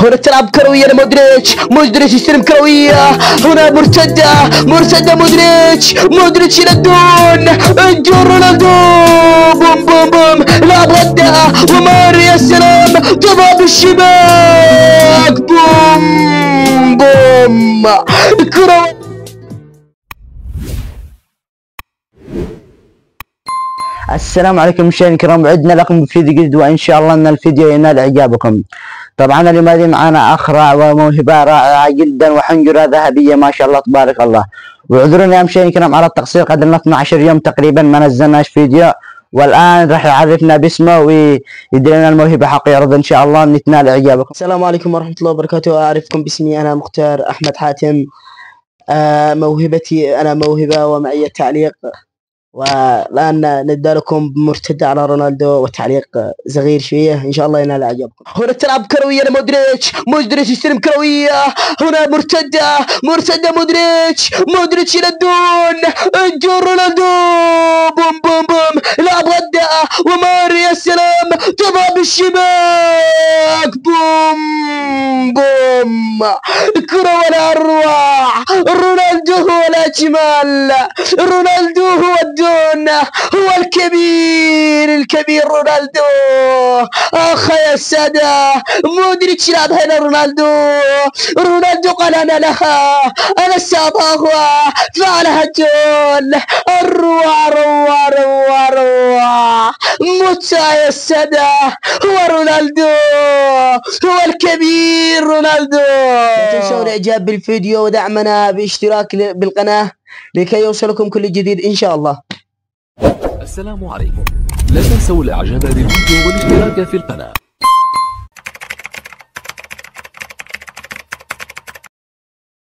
هنا تلعب كروية لمودريتش يستلم كروية، هنا مرتدة مودريتش إلى الجون رونالدو بوم بوم بوم، لعب غدا وماري يا سلام، تضرب الشباك بوم بوم الكرة. السلام عليكم مشاهدينا الكرام، عدنا لكم بفيديو جديد وان شاء الله ان الفيديو ينال اعجابكم. طبعا اليوم معنا اخ رائع وموهبه رائعه جدا وحنجره ذهبيه ما شاء الله تبارك الله. واعذرونا يا مشاهدينا الكرام على التقصير، قد لنا 12 يوم تقريبا ما نزلناش فيديو، والان راح يعرفنا باسمه ويدي لنا الموهبه حق يعرض ان شاء الله تنال اعجابكم. السلام عليكم ورحمه الله وبركاته. اعرفكم باسمي، انا مختار احمد حاتم. موهبتي انا موهبه ومعي التعليق، والان ندى لكم مرتدة على رونالدو وتعليق صغير شويه ان شاء الله ينال اعجابكم. هنا تلعب كرويه لمودريتش يستلم كرويه، هنا مرتدة مودريتش الى الجون رونالدو بوم بوم بوم، لعب غدا وماري يا سلام، تضرب الشباك بوم بوم، الكرة ولا اروع، رونالدو هو الاجمل، رونالدو هو هو الكبير رونالدو. اخ يا السادة، مودريتش لعب هنا رونالدو قال انا لها، انا سابقها، فعلها الجول. الروع متى يا السادة، هو رونالدو، هو الكبير رونالدو. لا تنسوا الاعجاب بالفيديو ودعمنا باشتراك بالقناة لكي يوصلكم كل جديد ان شاء الله. السلام عليكم، لا تنسوا الاعجاب بالفيديو والاشتراك في القناة.